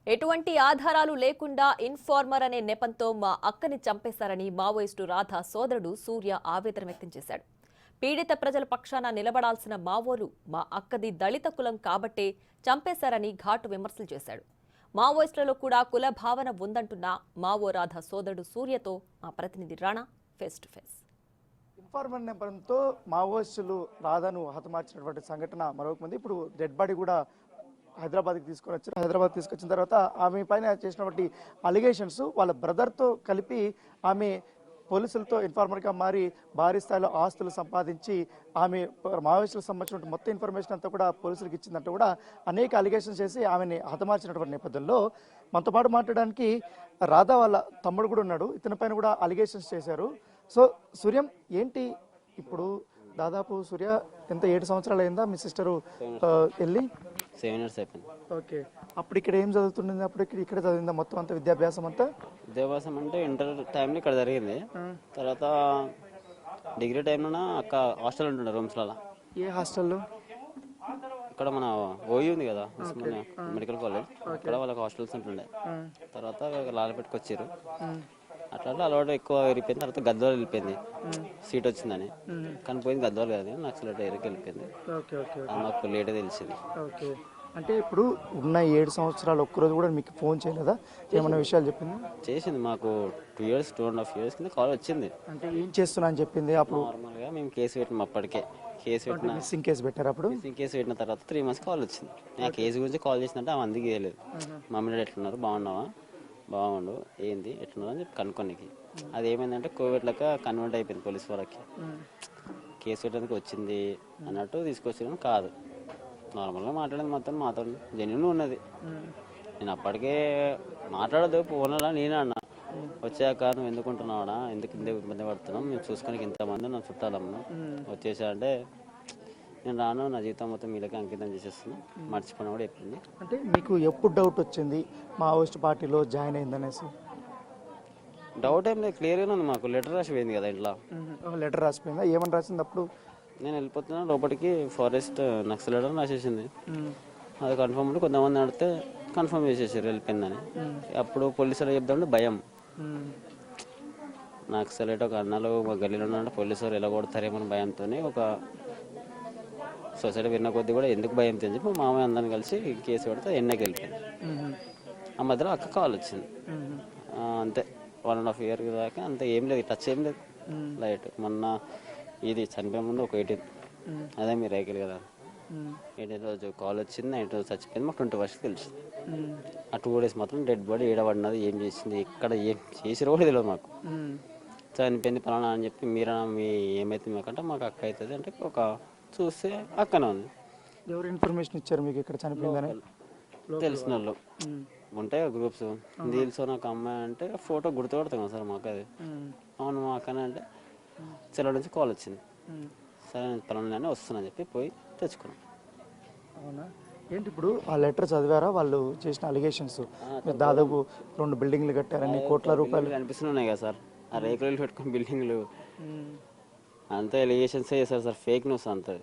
ఎటువంటి ఆధారాలు లేకుండా ఇన్ఫార్మర్ అనే నెపంతో మా అక్కని చంపేశారని మావోయిస్టు రాధ సోదరుడు సూర్య ఆవేదన వ్యక్తం చేశాడు. పీడిత ప్రజల పక్షాన నిలబడాల్సిన మావోలు మా అక్కది దళిత కులం కాబట్టే చంపేశారని ఘాటు విమర్శలు చేశాడు. మావోయిస్టులలో కూడా కుల భావన ఉందంటున్న మావో రాధ సోదరుడు సూర్యతో మా ప్రతినిధి Rana face to face. Informer నెంబర్తో మావోయిస్టులు రాధాను హతమార్చినటువంటి సంఘటన మరొక మంది ఇప్పుడు డెడ్ బాడీ కూడా హైదరాబాద్కి తీసుకొని వచ్చారు. హైదరాబాద్ తీసుకొచ్చిన తర్వాత ఆమె పైన చేసినటువంటి అలిగేషన్స్ వాళ్ళ బ్రదర్తో కలిపి ఆమె పోలీసులతో ఇన్ఫార్మర్గా మారి భారీ స్థాయిలో ఆస్తులు సంపాదించి ఆమె మావోయిస్టులకు సంబంధించిన మొత్తం ఇన్ఫర్మేషన్ అంతా కూడా పోలీసులకు ఇచ్చిందంటూ కూడా అనేక అలిగేషన్స్ చేసి ఆమెని హతమార్చినటువంటి నేపథ్యంలో మనతో పాటు మాట్లాడడానికి రాధా వాళ్ళ తమ్ముడు కూడా ఉన్నాడు. ఇతని పైన కూడా అలిగేషన్స్ చేశారు. సో సూర్యం ఏంటి ఇప్పుడు దాదాపు సూర్య ఎంత 7 సంవత్సరాలు అయిందా మీ సిస్టరు వెళ్ళి? 7 years అయిపోయింది. ఓకే, అప్పుడు ఇక్కడ ఏం చదువుతుండేది? అప్పుడు ఇక్కడ చదివిందా మొత్తం అంతా విద్యాభ్యాసం అంతా? విద్యాభ్యాసం అంటే ఇంటర్ టైంలో ఇక్కడ జరిగింది. తర్వాత డిగ్రీ టైంలో అక్క హాస్టల్ ఉంటుండే రూమ్స్లలో. ఏ హాస్టల్లో? ఇక్కడ మన ఓయి ఉంది కదా మెడికల్ కాలేజ్, అక్కడ వాళ్ళకి హాస్టల్స్ ఉంటుండే. తర్వాత లాలపేటకి వచ్చారు. అట్లా అలవాటు ఎక్కువ వెళ్ళిపోయింది. తర్వాత గద్వాలు వెళ్ళిపోయింది, సీట్ వచ్చిందని. కానీ పోయింది గద్వాలు కదా, నక్సలైట్ ఏరియాకి వెళ్ళిపోయింది. అది నాకు లేట్ తెలిసింది. ఓకే, అంటే ఇప్పుడు ఉన్న 7 సంవత్సరాలు ఒక్కరోజు కూడా మీకు ఫోన్ చేయలేదా? ఏమైనా విషయాలు చెప్పింది? చేసింది. మాకు 2 years 2.5 years కింద కాల్ వచ్చింది. అంటే ఏం చేస్తున్నా అని చెప్పింది? అప్పుడు నార్మల్గా మేము కేసు పెట్టినాం. అప్పటికే కేసు పెట్టిన మిస్సింగ్ కేసు పెట్టారు. అప్పుడు మిస్సింగ్ కేసు పెట్టిన తర్వాత 3 months కాల్ వచ్చింది. ఆ కేసు గురించి కాల్ చేసిందంటే ఆమె అందుకు చేయలేదు. మమ్మీ డాడీ ఎట్లున్నారు, బాగున్నావా, బాగుండు, ఏంది ఎట్లున్నారు అని చెప్పి కనుక్కోనికి. అది ఏమైందంటే కోవిడ్ లెక్క కన్వర్ట్ అయిపోయింది పోలీస్ వాళ్ళకి. కేసు పెట్టడానికి వచ్చింది అన్నట్టు తీసుకొచ్చిన కాదు, నార్మల్గా మాట్లాడింది. మొత్తం మాతో జెన్యున్ ఉన్నది. నేను అప్పటికే మాట్లాడదు ఫోన్లో నేనే అన్నా, వచ్చాక నువ్వు ఎందుకుంటున్నావుడా, ఎందుకు ఇంత ఇబ్బంది పడుతున్నావు, మేము చూసుకొని ఇంతమంది నా చుట్టాలమ్మను వచ్చేసా అంటే నేను రాను, నా జీవితం మొత్తం వీళ్ళకి అంకితం చేసేస్తున్నా, మర్చిపోయినా కూడా చెప్పింది. అంటే మీకు ఎప్పుడు డౌట్ వచ్చింది మావోయిస్ట్ పార్టీలో జాయిన్ అయిందనేసి? డౌట్ ఏం లేదు, క్లియర్గానే ఉంది. మాకు లెటర్ రాసిపోయింది కదా ఇంట్లో. లెటర్ రాసిపోయిందా? ఏమని రాసింది అప్పుడు? నేను వెళ్ళిపోతున్నా లోపలికి, ఫారెస్ట్ నక్సలైట్ అని రాసేసింది. అది కన్ఫర్మ్ ఉంటే కొంతమంది అడిగితే కన్ఫర్మ్ చేసేసారు వెళ్ళిపోయిందని. అప్పుడు పోలీసులు చెప్దామంటే భయం. నక్సలైట్ ఒక అన్నలు మా గల్లీలో ఉన్నట్టు పోలీసులు ఎలా కొడతారేమో భయంతో ఒక సొసైటీ విన్న కొద్దీ కూడా ఎందుకు భయం అని చెప్పి మామయ్య అందరిని కలిసి కేసు పెడితే ఎన్నకి వెళ్ళిపోయింది. ఆ మధ్యలో అక్క కాల్ వచ్చింది. అంతే 1.5 year దాకా అంతే, ఏం లేదు, టచ్ ఏం లేదు, లైట్. మొన్న ఇది చనిపోయే ముందు ఒక 18 అదే మీరు రైకిల్ కదా, 18 రోజు కాల్ వచ్చింది. 9 రోజు చచ్చిపోయింది. మాకు 21st తెలిసింది. ఆ 2 days మాత్రం డెడ్ బాడీ ఏడబడినది, ఏం చేసింది, ఎక్కడ ఏం చేసిరో కూడా తెలియదు మాకు. చనిపోయింది పలానా అని చెప్పి మీరా మీ ఏమైతుంది మాకంటే మాకు అక్క అవుతుంది అంటే ఒక చూస్తే అక్కనే ఉంది. ఎవరు ఇన్ఫర్మేషన్ ఇచ్చారు మీకు ఇక్కడ చనిపోయిందని? తెలిసిన వాళ్ళు ఉంటాయి గ్రూప్స్. దీల్సో నాకు అమ్మాయి అంటే ఫోటో గుర్తుపడతాం సార్ మాకు. అది అవును మా అక్కనే అంటే చెల్ల నుంచి కాల్ వచ్చింది. సరే నేను పలానా వస్తున్నా చెప్పి పోయి తెచ్చుకున్నాం. అవునా? ఏంటి ఇప్పుడు ఆ లెటర్ చదివారా? వాళ్ళు చేసిన అలిగేషన్స్ దాదాపు 2 బిల్డింగ్లు కట్టారని, కోట్ల రూపాయలు కనిపిస్తున్నాయి కదా సార్. ఆ రేకులు పెట్టుకుని బిల్డింగ్లు అంతా ఎలిగేషన్స్ చేస్తారు సార్, ఫేక్ న్యూస్ అంతా.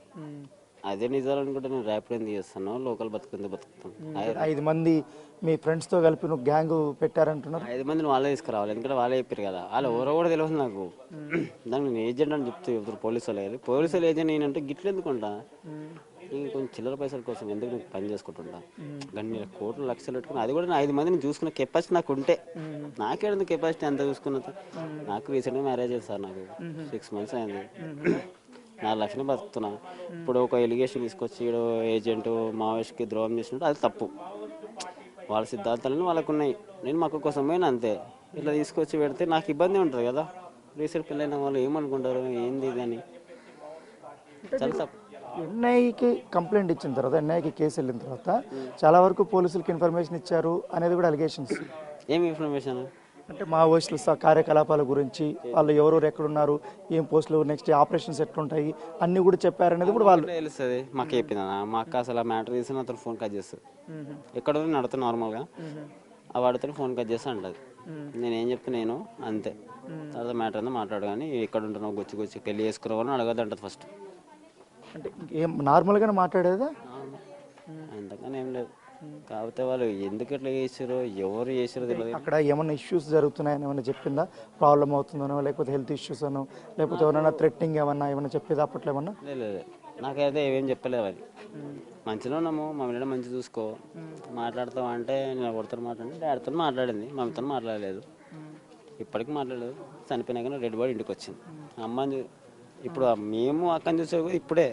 అదే నిజాలు అనుకుంటే నేను ర్యాపిడ్ ఎందుకు చేస్తాను, లోకల్ బతుకుంది బతుకుతాను. 5 మంది మీ ఫ్రెండ్స్తో కలిపి నువ్వు గ్యాంగ్ పెట్టారంటున్నారు. 5 మందిని వాళ్ళే తీసుకురావాలి, ఎందుకంటే వాళ్ళే చెప్పారు కదా. వాళ్ళు ఎవరో కూడా తెలియదు నాకు. దానికి నేను ఏజెంట్ అని చెప్తే పోలీసు వాళ్ళు, పోలీసు వాళ్ళు ఏజెంట్ నేనంటే గిట్లు ఎందుకుంటా, నేను కొంచెం చిల్లర పైసల కోసం ఎందుకు నేను పని చేసుకుంటుంటా. కానీ కోట్లు లక్షలు పెట్టుకుని అది కూడా 5 మందిని చూసుకున్న కెపాసిటీ నాకు ఉంటే, నాకేందుకు కెపాసిటీ అంత చూసుకున్నది. నాకు రీసెంట్గా మ్యారేజ్ అయింది సార్, నాకు 6 months అయింది. 4 లక్షలు బతుకుతున్నా. ఇప్పుడు ఒక ఎలిగేషన్ తీసుకొచ్చి ఏజెంట్ మావోయిస్ట్కి ద్రోహం చేసినట్టు అది తప్పు. వాళ్ళ సిద్ధాంతాలను వాళ్ళకు ఉన్నాయి, నేను మాకు కోసం పోయినా అంతే. ఇట్లా తీసుకొచ్చి పెడితే నాకు ఇబ్బంది ఉంటుంది కదా. రీసెంట్ పెళ్ళైన వాళ్ళు ఏమనుకుంటారు, ఏంది ఇది అని. చాలా తప్పు. ఎన్ఐకి కంప్లైంట్ ఇచ్చిన తర్వాత, ఎన్ఐకి కేసు వెళ్ళిన తర్వాత చాలా వరకు పోలీసులకి ఇన్ఫర్మేషన్ ఇచ్చారు అనేది కూడా అలిగేషన్స్. ఏమి ఇన్ఫర్మేషన్ అంటే మావోయిస్టుల కార్యకలాపాల గురించి, వాళ్ళు ఎవరెవరు ఎక్కడున్నారు, ఏం పోస్టులు, నెక్స్ట్ ఆపరేషన్స్ ఎట్లుంటాయి అన్నీ కూడా చెప్పారనేది కూడా వాళ్ళు తెలుస్తుంది. మాకు చెప్పిందా మా అక్క అసలు ఆ మ్యాటర్ తీసిన అతను ఫోన్ కట్ చేస్తుంది. ఎక్కడ నడుతా నార్మల్గా ఆ వాడితో ఫోన్ కట్ చేస్తా అంటది. నేనేం చెప్తే నేను అంతే. తర్వాత మ్యాటర్ అంతా మాట్లాడు, కానీ ఎక్కడ ఉంటున్నావు, గుచ్చి పెళ్లి చేసుకున్నావు అని అడగద్దు అంటది ఫస్ట్. అంటే ఏం నార్మల్గానే మాట్లాడేదా? అంతగానే ఏం లేదు. కాకపోతే వాళ్ళు ఎందుకు ఎట్లా చేసారో ఎవరు చేసారో తెలియదు. అక్కడ ఏమైనా ఇష్యూస్ జరుగుతున్నాయని ఏమైనా చెప్పిందా? ప్రాబ్లం అవుతుందనో, లేకపోతే హెల్త్ ఇష్యూస్ అనో, లేకపోతే ఎవరైనా థ్రెట్నింగ్ ఏమన్నా చెప్పేది అప్పట్లో ఏమన్నా? లేదు, నాకైతే ఏమేం చెప్పలేదు అది. మంచిగా ఉన్నాము, మమ్మల్ని మంచిగా చూసుకో, మాట్లాడతావు అంటే నేను కొడతాను మాట్లాడి డాడీతో మాట్లాడింది, మమ్మీతో మాట్లాడలేదు, ఇప్పటికీ మాట్లాడలేదు. చనిపోయినాక రెడ్ బాడీ ఇంటికి వచ్చింది. అమ్మని ఇప్పుడు మేము అక్కని చూసే ఇప్పుడే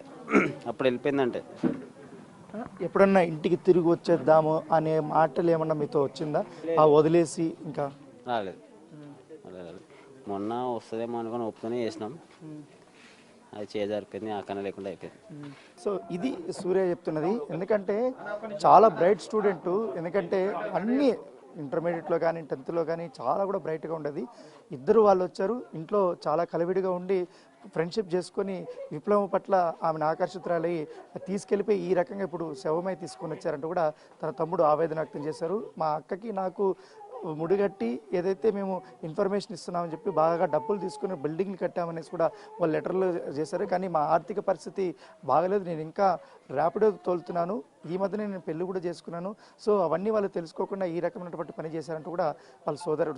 అప్పుడు వెళ్ళిపోయిందంటే. ఎప్పుడన్నా ఇంటికి తిరిగి వచ్చేద్దాము అనే మాటలు ఏమన్నా మీతో వచ్చిందా? ఆ వదిలేసి ఇంకా రాలేదు. మొన్న వస్తుందేమో అనుకుని ఒప్పుకొని చేసినాం, అది చేజారిపోయింది, అక్కన లేకుండా అయిపోయింది. సో ఇది సూర్య చెప్తున్నది. ఎందుకంటే చాలా బ్రైట్ స్టూడెంట్, ఎందుకంటే అన్ని ఇంటర్మీడియట్లో కానీ 10th కానీ చాలా కూడా బ్రైట్గా ఉండేది. ఇద్దరు వాళ్ళు వచ్చారు, ఇంట్లో చాలా కలివిడిగా ఉండి ఫ్రెండ్షిప్ చేసుకొని విప్లవం పట్ల ఆమెను ఆకర్షితురాలై తీసుకెళ్ళిపోయి ఈ రకంగా ఇప్పుడు శవమై తీసుకొని వచ్చారంటూ కూడా తన తమ్ముడు ఆవేదన వ్యక్తం చేశారు. మా అక్కకి నాకు ముడిగట్టి ఏదైతే మేము ఇన్ఫర్మేషన్ ఇస్తున్నామని చెప్పి బాగా డబ్బులు తీసుకుని బిల్డింగ్లు కట్టామనేసి కూడా వాళ్ళు లెటర్లు చేశారు. కానీ మా ఆర్థిక పరిస్థితి బాగలేదు, నేను ఇంకా ర్యాపిడో తోలుతున్నాను, ఈ మధ్యనే నేను పెళ్లి కూడా చేసుకున్నాను, సో అవన్నీ వాళ్ళు తెలుసుకోకుండా ఈ రకమైనటువంటి పని చేశారంటూ కూడా వాళ్ళ సోదరుడు